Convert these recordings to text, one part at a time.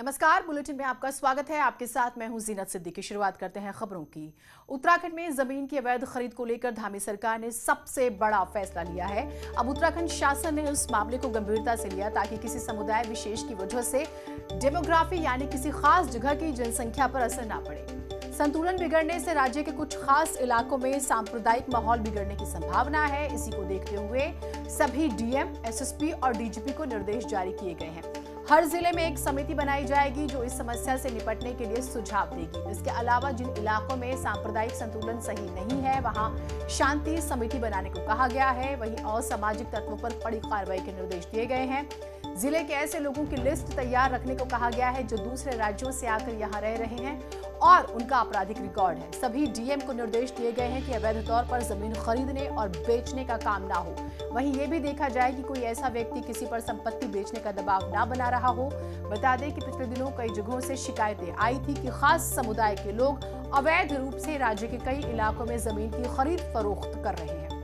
नमस्कार, बुलेटिन में आपका स्वागत है। आपके साथ मैं हूं जीनत सिद्दीकी। शुरुआत करते हैं खबरों की। उत्तराखंड में जमीन की अवैध खरीद को लेकर धामी सरकार ने सबसे बड़ा फैसला लिया है। अब उत्तराखंड शासन ने उस मामले को गंभीरता से लिया ताकि किसी समुदाय विशेष की वजह से डेमोग्राफी यानी किसी खास जगह की जनसंख्या पर असर न पड़े। संतुलन बिगड़ने से राज्य के कुछ खास इलाकों में सांप्रदायिक माहौल बिगड़ने की संभावना है। इसी को देखते हुए सभी डीएम, एसएसपी और डीजीपी को निर्देश जारी किए गए हैं। हर जिले में एक समिति बनाई जाएगी जो इस समस्या से निपटने के लिए सुझाव देगी। इसके अलावा जिन इलाकों में सांप्रदायिक संतुलन सही नहीं है वहां शांति समिति बनाने को कहा गया है। वहीं असामाजिक तत्वों पर कड़ी कार्रवाई के निर्देश दिए गए हैं। जिले के ऐसे लोगों की लिस्ट तैयार रखने को कहा गया है जो दूसरे राज्यों से आकर यहां रह रहे हैं और उनका आपराधिक रिकॉर्ड है। सभी डीएम को निर्देश दिए गए हैं कि अवैध तौर पर जमीन खरीदने और बेचने का काम ना हो। वहीं ये भी देखा जाए कि कोई ऐसा व्यक्ति किसी पर संपत्ति बेचने का दबाव ना बना रहा हो। बता दें कि पिछले दिनों कई जगहों से शिकायतें आई थी कि खास समुदाय के लोग अवैध रूप से राज्य के कई इलाकों में जमीन की खरीद फरोख्त कर रहे हैं।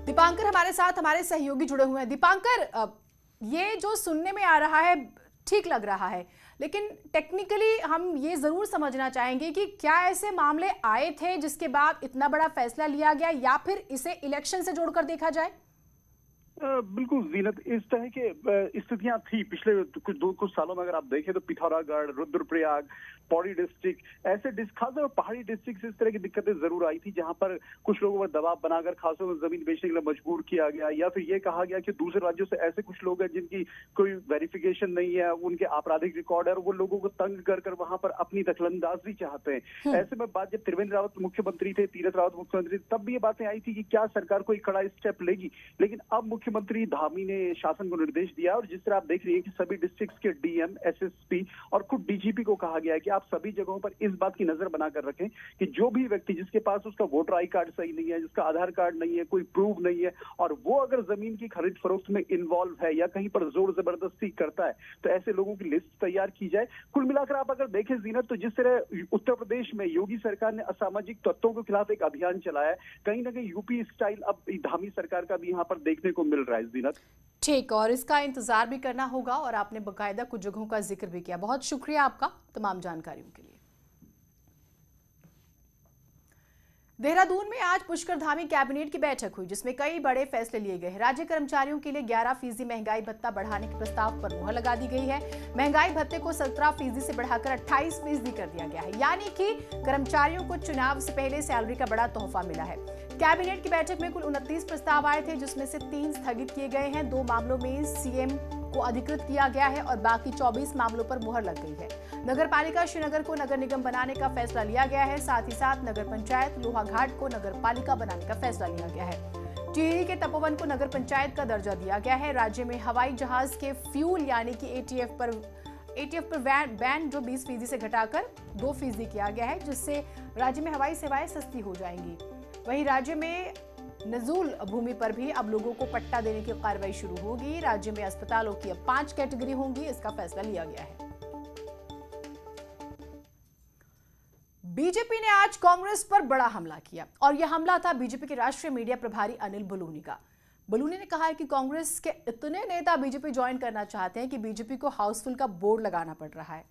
दीपांकर हमारे साथ, हमारे सहयोगी जुड़े हुए हैं। दीपांकर, ये जो सुनने में आ रहा है ठीक लग रहा है, लेकिन टेक्निकली हम ये जरूर समझना चाहेंगे कि क्या ऐसे मामले आए थे जिसके बाद इतना बड़ा फैसला लिया गया, या फिर इसे इलेक्शन से जोड़कर देखा जाए? बिल्कुल जीनत, इस तरह के स्थितियां थी पिछले कुछ सालों में। अगर आप देखें तो पिथौरागढ़, रुद्रप्रयाग, पौड़ी डिस्ट्रिक्ट, ऐसे खासतौर पर पहाड़ी डिस्ट्रिक्ट से इस तरह की दिक्कतें जरूर आई थी जहां पर कुछ लोगों पर दबाव बनाकर खासतौर पर जमीन बेचने के लिए मजबूर किया गया, या फिर ये कहा गया कि दूसरे राज्यों से ऐसे कुछ लोग हैं जिनकी कोई वेरिफिकेशन नहीं है, उनके आपराधिक रिकॉर्ड है और वो लोगों को तंग कर वहां पर अपनी दखलंदाजी चाहते हैं। ऐसे में बात जब त्रिवेंद्र रावत मुख्यमंत्री थे, तीरथ रावत मुख्यमंत्री थे, तब भी ये बातें आई थी कि क्या सरकार कोई कड़ा स्टेप लेगी। लेकिन अब मुख्यमंत्री धामी ने शासन को निर्देश दिया और जिस तरह आप देख रही है कि सभी डिस्ट्रिक्ट्स के डीएम, एसएसपी और खुद डीजीपी को कहा गया है कि आप सभी जगहों पर इस बात की नजर बनाकर रखें कि जो भी व्यक्ति जिसके पास उसका वोटर आई कार्ड सही नहीं है, जिसका आधार कार्ड नहीं है, कोई प्रूफ नहीं है और वो अगर जमीन की खरीद फरोख्त में इन्वॉल्व है या कहीं पर जोर जबरदस्ती करता है तो ऐसे लोगों की लिस्ट तैयार की जाए। कुल मिलाकर आप अगर देखें जीनत, तो जिस तरह उत्तर प्रदेश में योगी सरकार ने असामाजिक तत्वों के खिलाफ एक अभियान चलाया है, कहीं ना कहीं यूपी स्टाइल अब धामी सरकार का भी यहाँ पर देखने को मिल रहा है जीनत। ठीक, और इसका इंतजार भी करना होगा और आपने बाकायदा कुछ जगहों का जिक्र भी किया। बहुत शुक्रिया आपका तमाम जानकारियों के लिए। देहरादून में आज पुष्कर धामी कैबिनेट की बैठक हुई जिसमें कई बड़े फैसले लिए गए। राज्य कर्मचारियों के लिए 11% महंगाई भत्ता बढ़ाने के प्रस्ताव पर मुहर लगा दी गई है। महंगाई भत्ते को 17% से बढ़ाकर 28% कर दिया गया है, यानी कि कर्मचारियों को चुनाव से पहले सैलरी का बड़ा तोहफा मिला है। कैबिनेट की बैठक में कुल 29 प्रस्ताव आए थे जिसमें से 3 स्थगित किए गए हैं। 2 मामलों में सीएम को अधिकृत किया गया है और बाकी 24 मामलों पर मुहर लग गई है। नगर पालिका श्रीनगर को नगर निगम बनाने का फैसला लिया गया है। साथ ही साथ नगर पंचायत लोहाघाट को नगर पालिका बनाने का फैसला लिया गया है। टिहरी के तपोवन को नगर पंचायत का दर्जा दिया गया है। राज्य में हवाई जहाज के फ्यूल यानी कि एटीएफ पर बैन जो 20% से घटाकर 2% किया गया है, जिससे राज्य में हवाई सेवाएं सस्ती हो जाएंगी। वहीं राज्य में नजूल भूमि पर भी अब लोगों को पट्टा देने की कार्रवाई शुरू होगी। राज्य में अस्पतालों की अब 5 कैटेगरी होंगी, इसका फैसला लिया गया है। बीजेपी ने आज कांग्रेस पर बड़ा हमला किया और यह हमला था बीजेपी के राष्ट्रीय मीडिया प्रभारी अनिल बलूनी का। बलूनी ने कहा है कि कांग्रेस के इतने नेता बीजेपी ज्वाइन करना चाहते हैं कि बीजेपी को हाउसफुल का बोर्ड लगाना पड़ रहा है।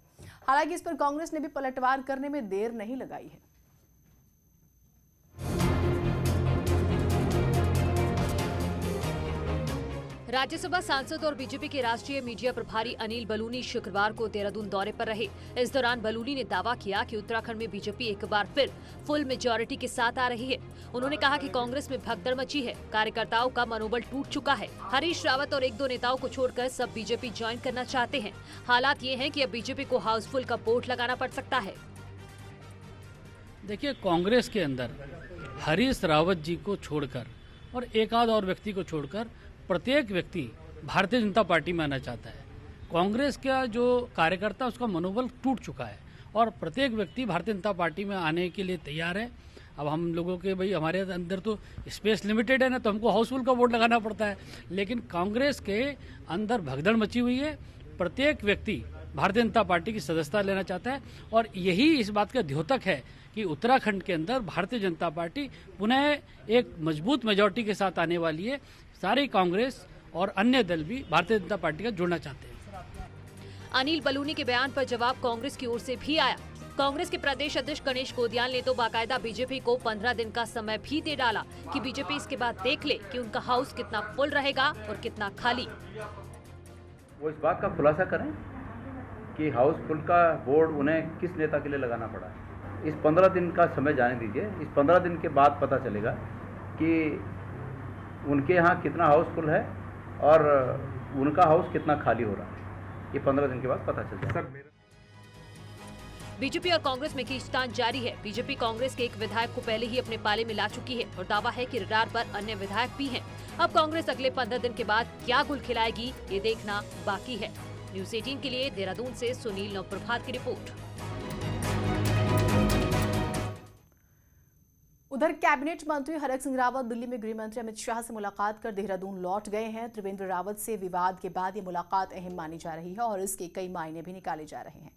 हालांकि इस पर कांग्रेस ने भी पलटवार करने में देर नहीं लगाई है। राज्यसभा सांसद और बीजेपी के राष्ट्रीय मीडिया प्रभारी अनिल बलूनी शुक्रवार को देहरादून दौरे पर रहे। इस दौरान बलूनी ने दावा किया कि उत्तराखंड में बीजेपी एक बार फिर फुल मेजॉरिटी के साथ आ रही है। उन्होंने कहा कि कांग्रेस में भगदड़ मची है, कार्यकर्ताओं का मनोबल टूट चुका है। हरीश रावत और 1-2 नेताओं को छोड़कर सब बीजेपी ज्वाइन करना चाहते हैं। हालात ये हैं कि अब बीजेपी को हाउसफुल का बोर्ड लगाना पड़ सकता है। देखिए, कांग्रेस के अंदर हरीश रावत जी को छोड़कर और एक आध और व्यक्ति को छोड़कर प्रत्येक व्यक्ति भारतीय जनता पार्टी में आना चाहता है। कांग्रेस का जो कार्यकर्ता उसका मनोबल टूट चुका है और प्रत्येक व्यक्ति भारतीय जनता पार्टी में आने के लिए तैयार है। अब हम लोगों के भाई हमारे अंदर तो स्पेस लिमिटेड है ना, तो हमको हाउसफुल का वोट लगाना पड़ता है। लेकिन कांग्रेस के अंदर भगदड़ मची हुई है। प्रत्येक व्यक्ति भारतीय जनता पार्टी की सदस्यता लेना चाहता है और यही इस बात का द्योतक है कि उत्तराखंड के अंदर भारतीय जनता पार्टी पुनः एक मजबूत मेजॉरिटी के साथ आने वाली है। सारी कांग्रेस और अन्य दल भी भारतीय जनता पार्टी का जुड़ना चाहते हैं। अनिल बलूनी के बयान पर जवाब कांग्रेस की ओर से भी आया। कांग्रेस के प्रदेश अध्यक्ष गणेश गोदियाल ने तो बाकायदा बीजेपी को 15 दिन का समय भी दे डाला कि बीजेपी इसके बाद देख ले कि उनका हाउस कितना फुल रहेगा और कितना खाली। वो इस बात का खुलासा करें कि हाउसफुल का बोर्ड उन्हें किस नेता के लिए लगाना पड़ा है। इस 15 दिन का समय जाने दीजिए। इस 15 दिन के बाद पता चलेगा कि उनके यहाँ कितना हाउसफुल है और उनका हाउस कितना खाली हो रहा है। ये 15 दिन के बाद पता चल जाएगा। बीजेपी और कांग्रेस में खींचतान जारी है। बीजेपी कांग्रेस के एक विधायक को पहले ही अपने पाले में ला चुकी है और दावा है कि रडार पर अन्य विधायक भी हैं। अब कांग्रेस अगले 15 दिन के बाद क्या गुल खिलाएगी, ये देखना बाकी है। न्यूज़ 18 के लिए देहरादून से सुनील नवप्रभात की रिपोर्ट। उधर कैबिनेट मंत्री हरक सिंह रावत दिल्ली में गृह मंत्री अमित शाह से मुलाकात कर देहरादून लौट गए हैं। त्रिवेंद्र रावत से विवाद के बाद ये मुलाकात अहम मानी जा रही है और इसके कई मायने भी निकाले जा रहे हैं।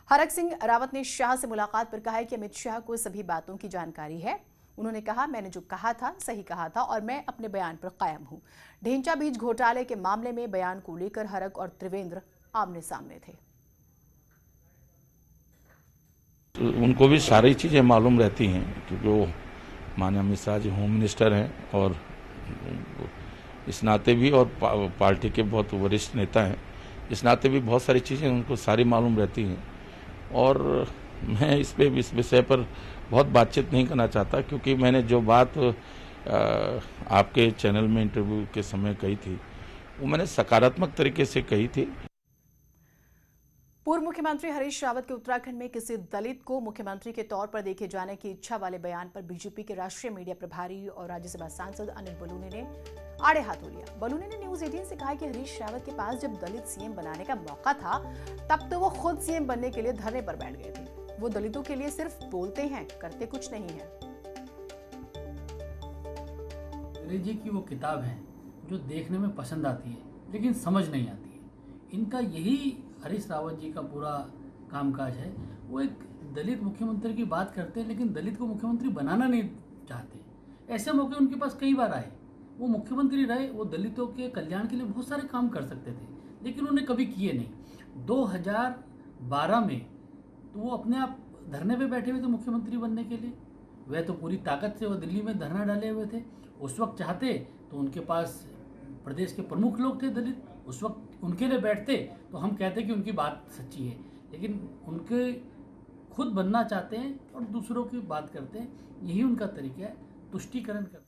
हरक सिंह रावत ने शाह से मुलाकात पर कहा है कि अमित शाह को सभी बातों की जानकारी है। उन्होंने कहा, मैंने जो कहा था सही कहा था और मैं अपने बयान पर कायम हूं। ढेंचा बीज घोटाले के मामले में बयान को लेकर हरक और त्रिवेंद्र आमने सामने थे। उनको भी सारी चीजें मालूम रहती हैं क्योंकि वो माननीय अमित शाह जी होम मिनिस्टर हैं और इस नाते भी और पार्टी के बहुत वरिष्ठ नेता हैं, इस नाते भी बहुत सारी चीजें उनको सारी मालूम रहती हैं। और मैं इस विषय पर बहुत बातचीत नहीं करना चाहता क्योंकि मैंने जो बात आपके चैनल में इंटरव्यू के समय कही थी वो मैंने सकारात्मक तरीके से कही थी। पूर्व मुख्यमंत्री हरीश रावत के उत्तराखंड में किसी दलित को मुख्यमंत्री के तौर पर देखे जाने की इच्छा वाले बयान पर बीजेपी के राष्ट्रीय मीडिया प्रभारी और राज्यसभा सांसद अनिल बलूनी ने आड़े हाथों लिया। बलूनी ने न्यूज़ 18 से कहा कि हरीश रावत के पास जब दलित सीएम बनाने का मौका था तब तो वो खुद सीएम बनने के लिए धरने पर बैठ गए थे। वो दलितों के लिए सिर्फ बोलते हैं, करते कुछ नहीं है। अंग्रेजी की वो किताब है जो देखने में पसंद आती है लेकिन समझ नहीं आती है। इनका यही हरीश रावत जी का पूरा कामकाज है। वो एक दलित मुख्यमंत्री की बात करते हैं लेकिन दलित को मुख्यमंत्री बनाना नहीं चाहते। ऐसे मौके उनके पास कई बार आए, वो मुख्यमंत्री रहे, वो दलितों के कल्याण के लिए बहुत सारे काम कर सकते थे लेकिन उन्होंने कभी किए नहीं। 2012 में तो वो अपने आप धरने पे बैठे हुए थे मुख्यमंत्री बनने के लिए। वह तो पूरी ताकत से वो दिल्ली में धरना डाले हुए थे। उस वक्त चाहते तो उनके पास प्रदेश के प्रमुख लोग थे दलित, उस वक्त उनके लिए बैठते तो हम कहते कि उनकी बात सच्ची है। लेकिन उनके खुद बनना चाहते हैं और दूसरों की बात करते हैं, यही उनका तरीका है, तुष्टीकरण करते हैं।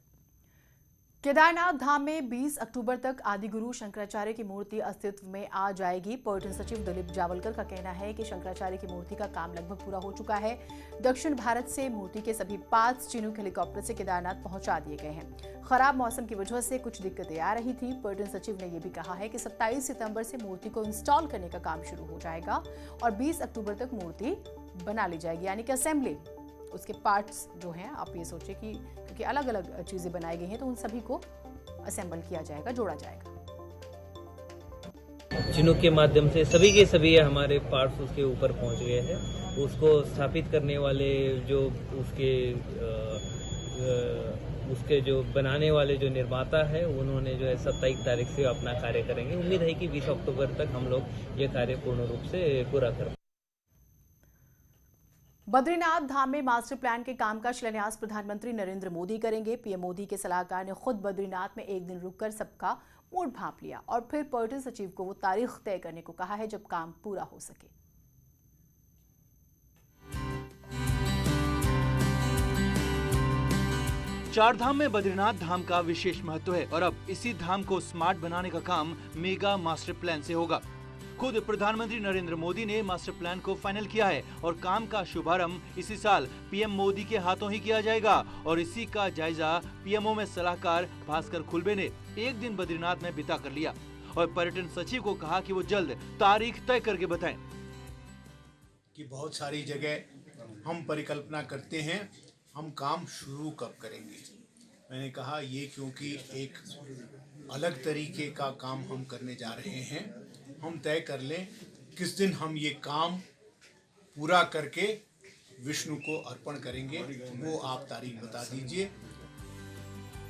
केदारनाथ धाम में 20 अक्टूबर तक आदिगुरु शंकराचार्य की मूर्ति अस्तित्व में आ जाएगी। पर्यटन सचिव दिलीप जावलकर का कहना है कि शंकराचार्य की मूर्ति का काम लगभग पूरा हो चुका है। दक्षिण भारत से मूर्ति के सभी पार्ट्स चिनूक हेलीकॉप्टर से केदारनाथ पहुंचा दिए गए हैं। खराब मौसम की वजह से कुछ दिक्कतें आ रही थी। पर्यटन सचिव ने यह भी कहा है कि 27 सितंबर से मूर्ति को इंस्टॉल करने का काम शुरू हो जाएगा और 20 अक्टूबर तक मूर्ति बना ली जाएगी, यानी कि असेंबली। उसके पार्ट्स जो हैं, आप ये सोचिए कि क्योंकि अलग अलग चीजें बनाई गई हैं तो उन सभी को असेंबल किया जाएगा, जोड़ा जाएगा। चिनूक के माध्यम से सभी के सभी हमारे पार्ट्स उसके ऊपर पहुंच गए हैं। उसको स्थापित करने वाले जो उसके जो बनाने वाले जो निर्माता है उन्होंने जो है 27 तारीख से अपना कार्य करेंगे। उम्मीद है कि 20 अक्टूबर तक हम लोग ये कार्य पूर्ण रूप से पूरा कर। बद्रीनाथ धाम में मास्टर प्लान के काम का शिलान्यास प्रधानमंत्री नरेंद्र मोदी करेंगे। पीएम मोदी के सलाहकार ने खुद बद्रीनाथ में एक दिन रुककर सबका मूड भांप लिया और फिर पर्यटन सचिव को वो तारीख तय करने को कहा है जब काम पूरा हो सके। चारधाम में बद्रीनाथ धाम का विशेष महत्व है और अब इसी धाम को स्मार्ट बनाने का काम मेगा मास्टर प्लान से होगा। खुद प्रधानमंत्री नरेंद्र मोदी ने मास्टर प्लान को फाइनल किया है और काम का शुभारंभ इसी साल पीएम मोदी के हाथों ही किया जाएगा और इसी का जायजा पीएमओ में सलाहकार भास्कर खुलबे ने एक दिन बद्रीनाथ में बिता कर लिया और पर्यटन सचिव को कहा कि वो जल्द तारीख तय करके बताएं। कि बहुत सारी जगह हम परिकल्पना करते हैं, हम काम शुरू कब करेंगे। मैंने कहा ये क्योंकि एक अलग तरीके का काम हम करने जा रहे हैं, हम तय कर लें किस दिन हम ये काम पूरा करके विष्णु को अर्पण करेंगे, वो आप तारीख बता दीजिए।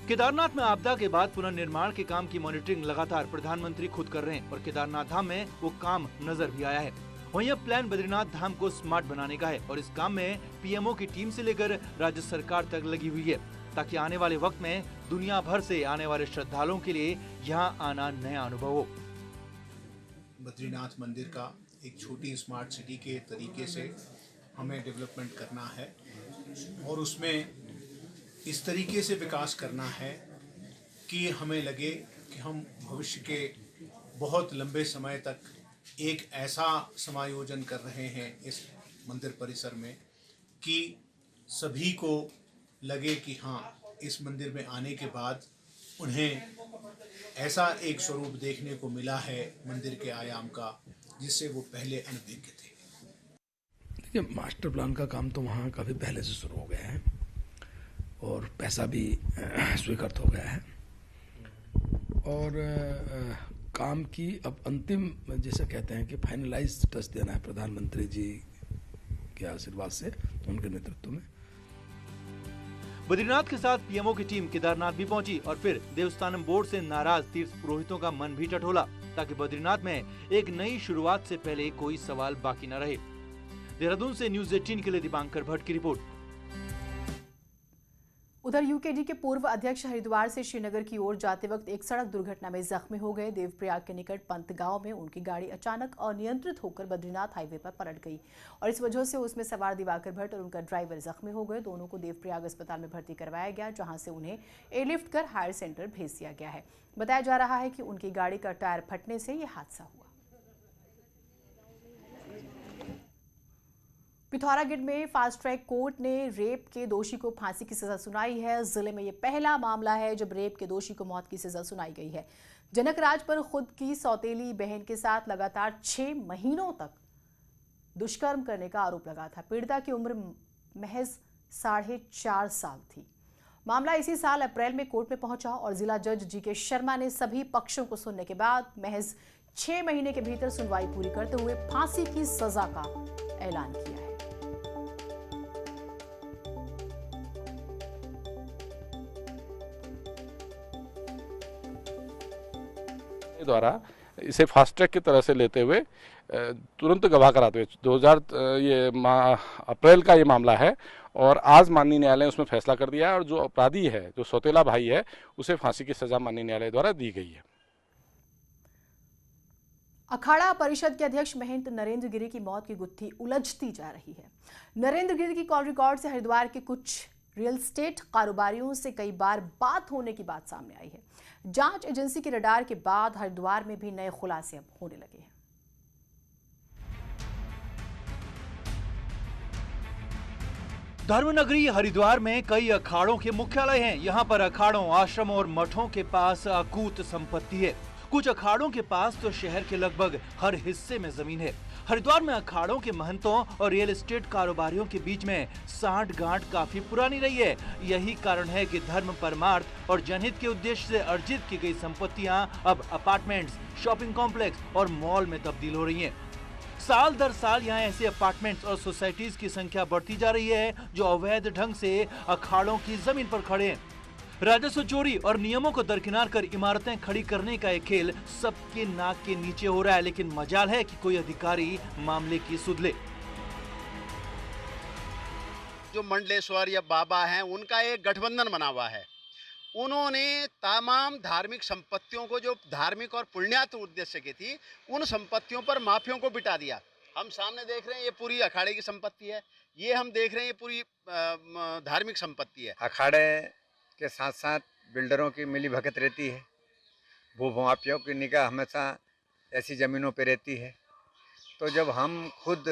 केदारनाथ में आपदा के बाद पुनर्निर्माण के काम की मॉनिटरिंग लगातार प्रधानमंत्री खुद कर रहे हैं और केदारनाथ धाम में वो काम नजर भी आया है। वहीं अब प्लान बद्रीनाथ धाम को स्मार्ट बनाने का है और इस काम में पीएमओ की टीम से लेकर राज्य सरकार तक लगी हुई है, ताकि आने वाले वक्त में दुनिया भर से आने वाले श्रद्धालुओं के लिए यहाँ आना नया अनुभव हो। बद्रीनाथ मंदिर का एक छोटी स्मार्ट सिटी के तरीके से हमें डेवलपमेंट करना है और उसमें इस तरीके से विकास करना है कि हमें लगे कि हम भविष्य के बहुत लंबे समय तक एक ऐसा समायोजन कर रहे हैं इस मंदिर परिसर में कि सभी को लगे कि हाँ, इस मंदिर में आने के बाद उन्हें ऐसा एक स्वरूप देखने को मिला है मंदिर के आयाम का, जिससे वो पहले अनभिज्ञ थे। देखिए, मास्टर प्लान का काम तो वहाँ काफ़ी पहले से शुरू हो गया है और पैसा भी स्वीकृत हो गया है और काम की अब अंतिम, जैसे कहते हैं कि फाइनलाइज टच देना है प्रधानमंत्री जी के आशीर्वाद से, उनके नेतृत्व में। बद्रीनाथ के साथ पीएमओ की टीम केदारनाथ भी पहुंची और फिर देवस्थानम बोर्ड से नाराज तीर्थ पुरोहितों का मन भी टटोला, ताकि बद्रीनाथ में एक नई शुरुआत से पहले कोई सवाल बाकी न रहे। देहरादून से न्यूज़ 18 के लिए दीपांकर भट्ट की रिपोर्ट। उधर यूकेडी के पूर्व अध्यक्ष हरिद्वार से श्रीनगर की ओर जाते वक्त एक सड़क दुर्घटना में जख्मी हो गए। देवप्रयाग के निकट पंत गांव में उनकी गाड़ी अचानक अनियंत्रित होकर बद्रीनाथ हाईवे पर पलट गई और इस वजह से उसमें सवार दिवाकर भट्ट और उनका ड्राइवर जख्मी हो गए। दोनों को देवप्रयाग अस्पताल में भर्ती करवाया गया, जहां से उन्हें एयरलिफ्ट कर हायर सेंटर भेज दिया गया है। बताया जा रहा है कि उनकी गाड़ी का टायर फटने से यह हादसा हुआ। पिथौरागढ़ में फास्ट ट्रैक कोर्ट ने रेप के दोषी को फांसी की सजा सुनाई है। जिले में यह पहला मामला है जब रेप के दोषी को मौत की सजा सुनाई गई है। जनकराज पर खुद की सौतेली बहन के साथ लगातार 6 महीनों तक दुष्कर्म करने का आरोप लगा था। पीड़िता की उम्र महज 4.5 साल थी। मामला इसी साल अप्रैल में कोर्ट में पहुंचा और जिला जज जी के शर्मा ने सभी पक्षों को सुनने के बाद महज 6 महीने के भीतर सुनवाई पूरी करते हुए फांसी की सजा का ऐलान किया है। द्वारा इसे फास्ट ट्रैक की तरह से लेते हुए तुरंत गवाह कराते हुए अप्रैल का ये मामला है और आज माननीय न्यायालय ने उसमें फैसला कर दिया है और जो अपराधी है, जो सौतेला भाई है, उसे फांसी की सजा माननीय न्यायालय द्वारा दी गई है। अखाड़ा परिषद के अध्यक्ष महंत नरेंद्र गिरी की मौत की गुत्थी उलझती जा रही है। नरेंद्र गिरी की कॉल रिकॉर्ड से हरिद्वार के कुछ रियल एस्टेट कारोबारियों से कई बार बात होने की बात सामने आई है। जांच एजेंसी के रडार के बाद हरिद्वार में भी नए खुलासे अब होने लगे हैं। धर्मनगरी हरिद्वार में कई अखाड़ों के मुख्यालय हैं। यहाँ पर अखाड़ों, आश्रमों और मठों के पास अकूत संपत्ति है। कुछ अखाड़ों के पास तो शहर के लगभग हर हिस्से में जमीन है। हरिद्वार में अखाड़ों के महंतों और रियल एस्टेट कारोबारियों के बीच में सांठ-गांठ काफी पुरानी रही है। यही कारण है कि धर्म, परमार्थ और जनहित के उद्देश्य से अर्जित की गई संपत्तियां अब अपार्टमेंट्स, शॉपिंग कॉम्प्लेक्स और मॉल में तब्दील हो रही हैं। साल दर साल यहाँ ऐसे अपार्टमेंट्स और सोसाइटीज की संख्या बढ़ती जा रही है जो अवैध ढंग से अखाड़ों की जमीन पर खड़े हैं। राजस्व चोरी और नियमों को दरकिनार कर इमारतें खड़ी करने का एक खेल सबके नाक के नीचे हो रहा है, लेकिन मजाल है कि कोई अधिकारी मामले की सुध ले। जो मंडलेश्वर या बाबा हैं, उनका एक गठबंधन बना हुआ है। उन्होंने तमाम धार्मिक संपत्तियों को, जो धार्मिक और पुण्यात्म उद्देश्य की थी, उन संपत्तियों पर माफियों को बिठा दिया। हम सामने देख रहे हैं, ये पूरी अखाड़े की संपत्ति है। ये हम देख रहे हैं, ये पूरी धार्मिक संपत्ति है। अखाड़े के साथ साथ बिल्डरों की मिली भगत रहती है। भूमाफियाओं की निगाह हमेशा ऐसी ज़मीनों पे रहती है। तो जब हम खुद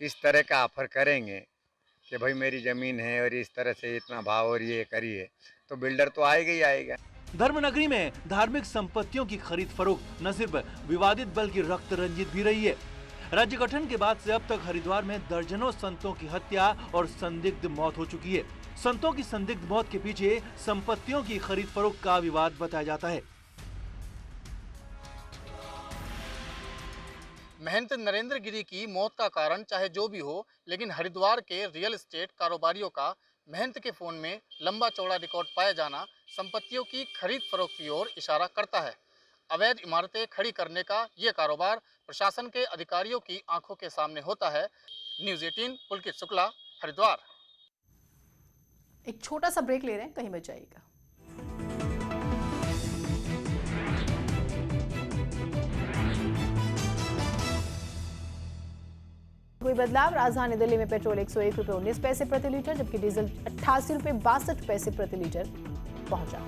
इस तरह का ऑफर करेंगे कि भाई मेरी ज़मीन है और इस तरह से इतना भाव और ये करिए, तो बिल्डर तो आएगा ही आएगा। धर्मनगरी में धार्मिक संपत्तियों की खरीद फरोख्त न सिर्फ विवादित बल्कि रक्त रंजित भी रही है। राज्य गठन के बाद से अब तक हरिद्वार में दर्जनों संतों की हत्या और संदिग्ध मौत हो चुकी है। संतों की संदिग्ध मौत के पीछे संपत्तियों की खरीद फरोख्त का विवाद बताया जाता है। महंत नरेंद्र गिरी की मौत का कारण चाहे जो भी हो, लेकिन हरिद्वार के रियल एस्टेट कारोबारियों का महंत के फोन में लंबा चौड़ा रिकॉर्ड पाया जाना संपत्तियों की खरीद फरोख्त की ओर इशारा करता है। अवैध इमारतें खड़ी करने का ये कारोबार प्रशासन के अधिकारियों की आंखों के सामने होता है। न्यूज़ 18 पुलकित शुक्ला, हरिद्वार। एक छोटा सा ब्रेक ले रहे हैं, कहीं मत जाइएगा। कोई बदलाव? राजधानी दिल्ली में पेट्रोल 101 रुपये 19 पैसे प्रति लीटर, जबकि डीजल 88 रुपये 62 पैसे प्रति लीटर पहुंचा।